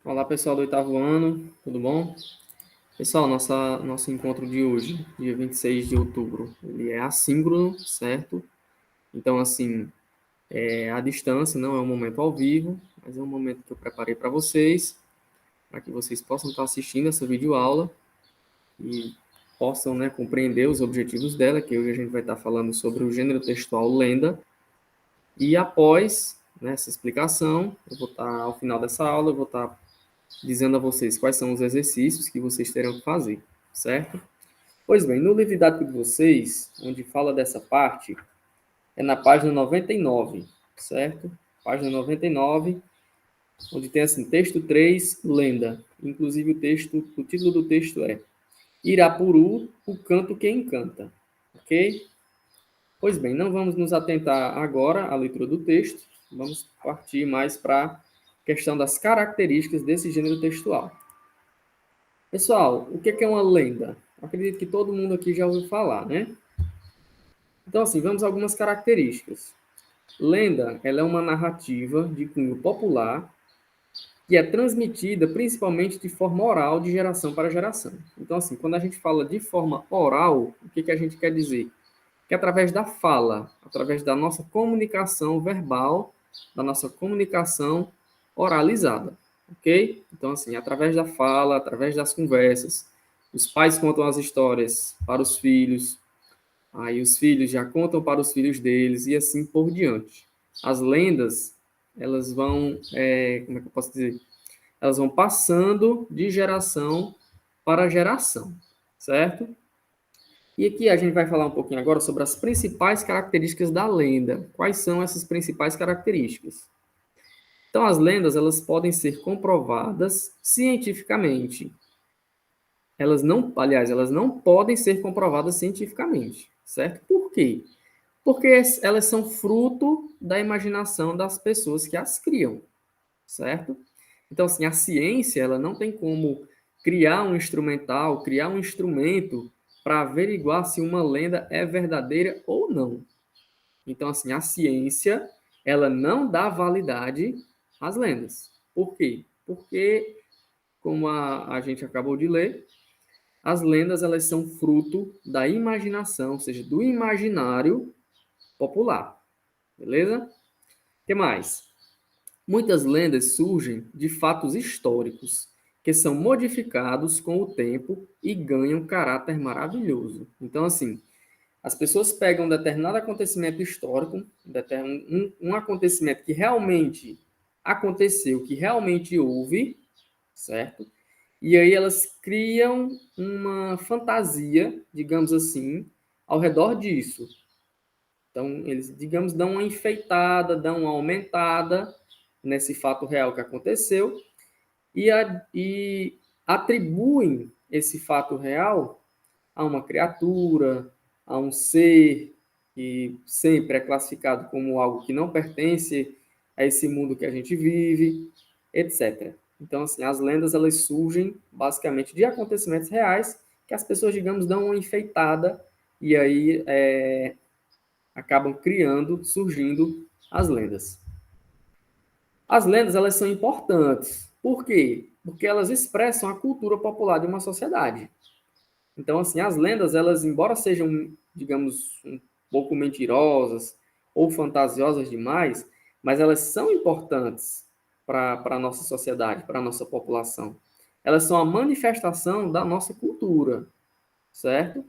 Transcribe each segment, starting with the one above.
Olá, pessoal do oitavo ano, tudo bom? Pessoal, nosso encontro de hoje, dia 26 de outubro, ele é assíncrono, certo? Então, assim, é à distância, não é um momento ao vivo, mas é um momento que eu preparei para vocês, para que vocês possam estar assistindo essa videoaula e possam, né, compreender os objetivos dela, que hoje a gente vai estar falando sobre o gênero textual lenda. E após, né, essa explicação, eu vou estar, ao final dessa aula, eu vou estar dizendo a vocês quais são os exercícios que vocês terão que fazer, certo? Pois bem, no livro didático de vocês, onde fala dessa parte, é na página 99, certo? Página 99, onde tem assim, texto 3, lenda. Inclusive o título do texto é Irapuru, o canto que encanta, ok? Pois bem, não vamos nos atentar agora à leitura do texto, vamos partir mais para a questão das características desse gênero textual. Pessoal, o que é uma lenda? Acredito que todo mundo aqui já ouviu falar, né? Então, assim, vamos a algumas características. Lenda, ela é uma narrativa de cunho popular que é transmitida principalmente de forma oral, de geração para geração. Então, assim, quando a gente fala de forma oral, o que a gente quer dizer? Que através da fala, através da nossa comunicação verbal, da nossa comunicação oralizada, ok? Então, assim, através da fala, através das conversas, os pais contam as histórias para os filhos, aí os filhos já contam para os filhos deles e assim por diante. As lendas, elas vão, como é que eu posso dizer? Elas vão passando de geração para geração, certo? E aqui a gente vai falar um pouquinho agora sobre as principais características da lenda. Quais são essas principais características? Então, as lendas elas podem ser comprovadas cientificamente. Elas não podem ser comprovadas cientificamente, certo? Por quê? Porque elas são fruto da imaginação das pessoas que as criam, certo? Então, assim, a ciência ela não tem como criar um instrumental, criar um instrumento para averiguar se uma lenda é verdadeira ou não. Então, assim, a ciência ela não dá validade às lendas. Por quê? Porque, como a gente acabou de ler, as lendas elas são fruto da imaginação, ou seja, do imaginário popular. Beleza? O que mais? Muitas lendas surgem de fatos históricos que são modificados com o tempo e ganham caráter maravilhoso. Então, assim, as pessoas pegam um determinado acontecimento histórico, um acontecimento que realmente aconteceu, que realmente houve, certo? E aí elas criam uma fantasia, digamos assim, ao redor disso. Então, eles, digamos, dão uma enfeitada, dão uma aumentada nesse fato real que aconteceu e atribuem esse fato real a uma criatura, a um ser que sempre é classificado como algo que não pertence a esse mundo que a gente vive, etc. Então, assim, as lendas elas surgem basicamente de acontecimentos reais que as pessoas, digamos, dão uma enfeitada e aí acabam criando, surgindo as lendas. As lendas elas são importantes. Por quê? Porque elas expressam a cultura popular de uma sociedade. Então, assim, as lendas, elas, embora sejam, digamos, um pouco mentirosas ou fantasiosas demais, mas elas são importantes para a nossa sociedade, para a nossa população. Elas são a manifestação da nossa cultura, certo?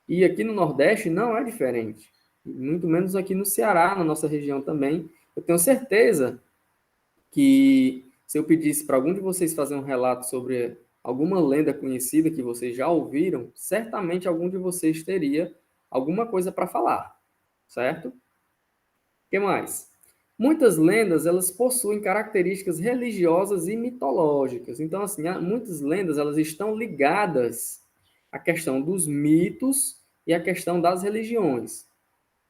E aqui no Nordeste não é diferente. Muito menos aqui no Ceará, na nossa região também. Eu tenho certeza que se eu pedisse para algum de vocês fazer um relato sobre alguma lenda conhecida que vocês já ouviram, certamente algum de vocês teria alguma coisa para falar, certo? O que mais? Muitas lendas, elas possuem características religiosas e mitológicas. Então, assim, muitas lendas, elas estão ligadas à questão dos mitos e à questão das religiões.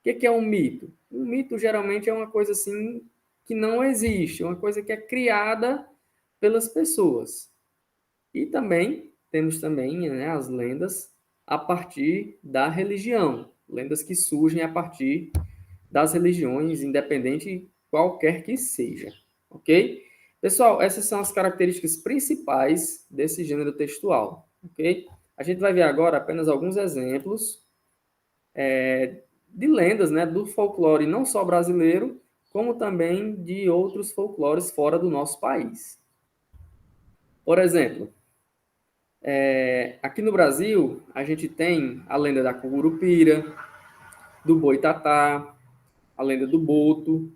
O que é um mito? Um mito geralmente é uma coisa assim que não existe, uma coisa que é criada pelas pessoas. E também temos também, né, as lendas a partir da religião, lendas que surgem a partir das religiões, independente qualquer que seja, ok? Pessoal, essas são as características principais desse gênero textual, ok? A gente vai ver agora apenas alguns exemplos de lendas, né, do folclore não só brasileiro, como também de outros folclores fora do nosso país. Por exemplo, aqui no Brasil, a gente tem a lenda da Curupira, do Boitatá, a lenda do Boto,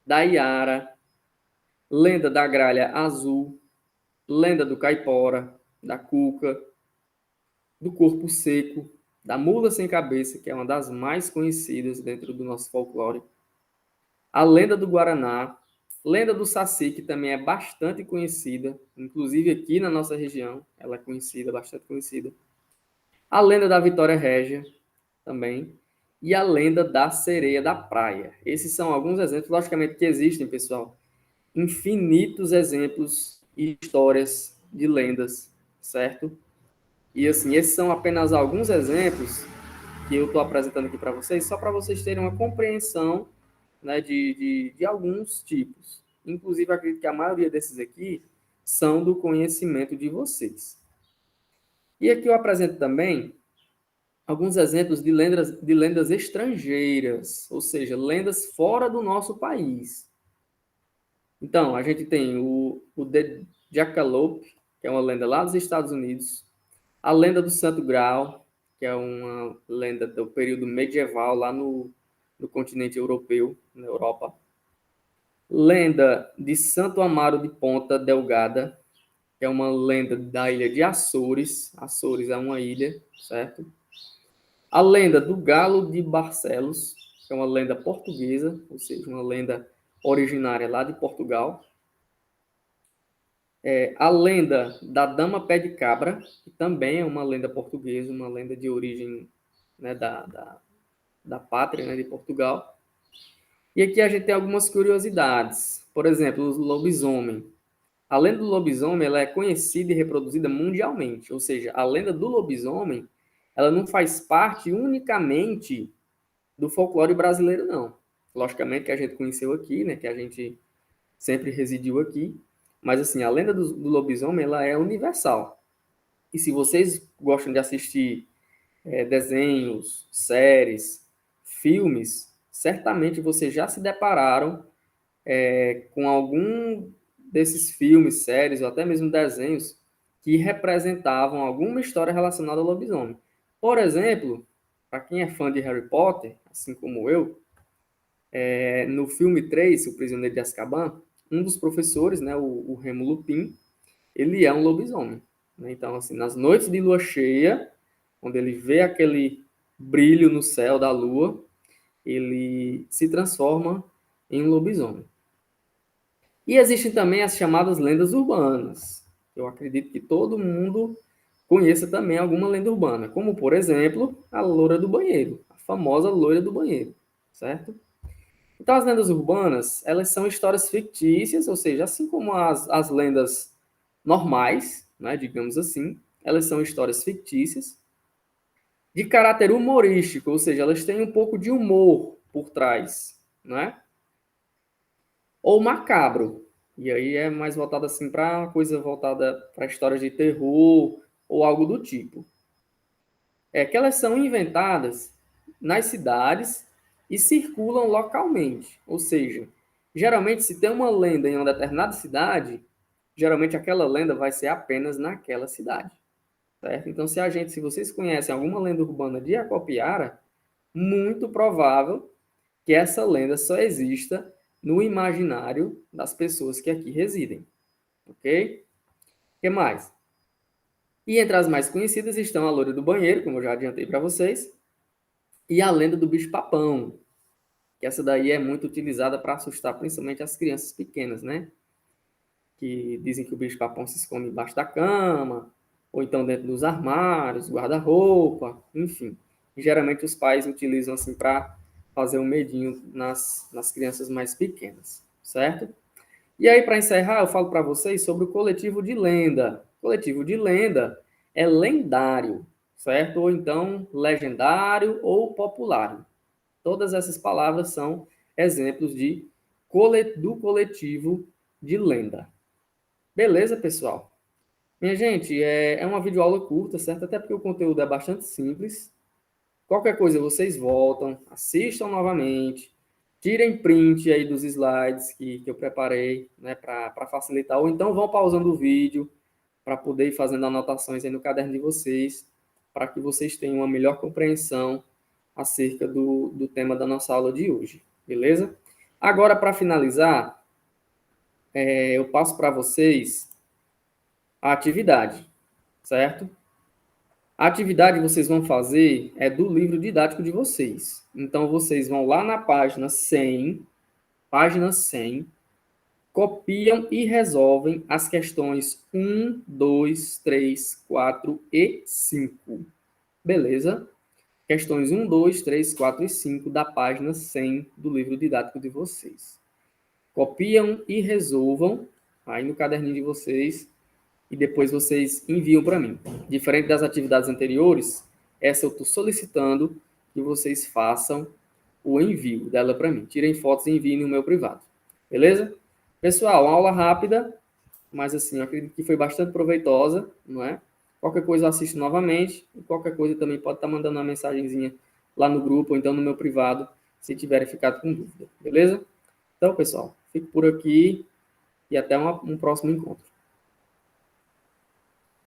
da Iara, lenda da Gralha Azul, lenda do Caipora, da Cuca, do Corpo Seco, da Mula Sem Cabeça, que é uma das mais conhecidas dentro do nosso folclore, a lenda do Guaraná, lenda do Saci, que também é bastante conhecida, inclusive aqui na nossa região, ela é conhecida, bastante conhecida. A lenda da Vitória Régia, também, e a lenda da Sereia da Praia. Esses são alguns exemplos, logicamente que existem, pessoal, infinitos exemplos e histórias de lendas, certo? E assim, esses são apenas alguns exemplos que eu estou apresentando aqui para vocês, só para vocês terem uma compreensão, né, de alguns tipos. Inclusive, acredito que a maioria desses aqui são do conhecimento de vocês. E aqui eu apresento também alguns exemplos de lendas estrangeiras, ou seja, lendas fora do nosso país. Então, a gente tem o The Jackalope, que é uma lenda lá dos Estados Unidos, a lenda do Santo Graal, que é uma lenda do período medieval lá no continente europeu, na Europa. Lenda de Santo Amaro de Ponta Delgada, que é uma lenda da ilha de Açores. Açores é uma ilha, certo? A lenda do Galo de Barcelos, que é uma lenda portuguesa, ou seja, uma lenda originária lá de Portugal. A lenda da Dama Pé de Cabra, que também é uma lenda portuguesa, uma lenda de origem, né, da pátria, né, de Portugal. E aqui a gente tem algumas curiosidades. Por exemplo, o lobisomem. A lenda do lobisomem ela é conhecida e reproduzida mundialmente, ou seja, a lenda do lobisomem ela não faz parte unicamente do folclore brasileiro, não. Logicamente que a gente conheceu aqui, né, que a gente sempre residiu aqui, mas assim, a lenda do lobisomem ela é universal. E se vocês gostam de assistir desenhos, séries, filmes, certamente vocês já se depararam com algum desses filmes, séries ou até mesmo desenhos que representavam alguma história relacionada ao lobisomem. Por exemplo, para quem é fã de Harry Potter, assim como eu, no filme 3, O Prisioneiro de Azkaban, um dos professores, né, o Remo Lupin, ele é um lobisomem. Né? Então, assim, nas noites de lua cheia, quando ele vê aquele brilho no céu da lua, ele se transforma em um lobisomem. E existem também as chamadas lendas urbanas. Eu acredito que todo mundo conheça também alguma lenda urbana, como, por exemplo, a loira do banheiro, a famosa loira do banheiro, certo? Então, as lendas urbanas, elas são histórias fictícias, ou seja, assim como as lendas normais, né, digamos assim, elas são histórias fictícias, de caráter humorístico, ou seja, elas têm um pouco de humor por trás, né? Ou macabro. E aí é mais voltado assim para uma coisa voltada para histórias de terror ou algo do tipo. É que elas são inventadas nas cidades e circulam localmente. Ou seja, geralmente se tem uma lenda em uma determinada cidade, geralmente aquela lenda vai ser apenas naquela cidade. Certo? Então, se vocês conhecem alguma lenda urbana de Acopiara, muito provável que essa lenda só exista no imaginário das pessoas que aqui residem. Ok? O que mais? E entre as mais conhecidas estão a loira do banheiro, como eu já adiantei para vocês, e a lenda do bicho-papão, que essa daí é muito utilizada para assustar principalmente as crianças pequenas, né? Que dizem que o bicho-papão se esconde embaixo da cama, ou então dentro dos armários, guarda-roupa, enfim. E geralmente os pais utilizam assim para fazer um medinho nas crianças mais pequenas, certo? E aí, para encerrar, eu falo para vocês sobre o coletivo de lenda. O coletivo de lenda é lendário, certo? Ou então legendário ou popular. Todas essas palavras são exemplos do coletivo de lenda. Beleza, pessoal? Minha gente, é uma videoaula curta, certo? Até porque o conteúdo é bastante simples. Qualquer coisa, vocês voltam, assistam novamente, tirem print aí dos slides que eu preparei, né, para facilitar, ou então vão pausando o vídeo para poder ir fazendo anotações aí no caderno de vocês, para que vocês tenham uma melhor compreensão acerca do tema da nossa aula de hoje, beleza? Agora, para finalizar, eu passo para vocês a atividade, certo? A atividade que vocês vão fazer é do livro didático de vocês. Então, vocês vão lá na página 100, copiam e resolvem as questões 1, 2, 3, 4 e 5. Beleza? Questões 1, 2, 3, 4 e 5 da página 100 do livro didático de vocês. Copiam e resolvam aí no caderninho de vocês e depois vocês enviam para mim. Diferente das atividades anteriores, essa eu estou solicitando que vocês façam o envio dela para mim. Tirem fotos e enviem no meu privado. Beleza? Pessoal, uma aula rápida, mas assim, eu acredito que foi bastante proveitosa, não é? Qualquer coisa eu assisto novamente, e qualquer coisa também pode estar mandando uma mensagenzinha lá no grupo ou então no meu privado, se tiverem ficado com dúvida. Beleza? Então, pessoal, fico por aqui e até um próximo encontro.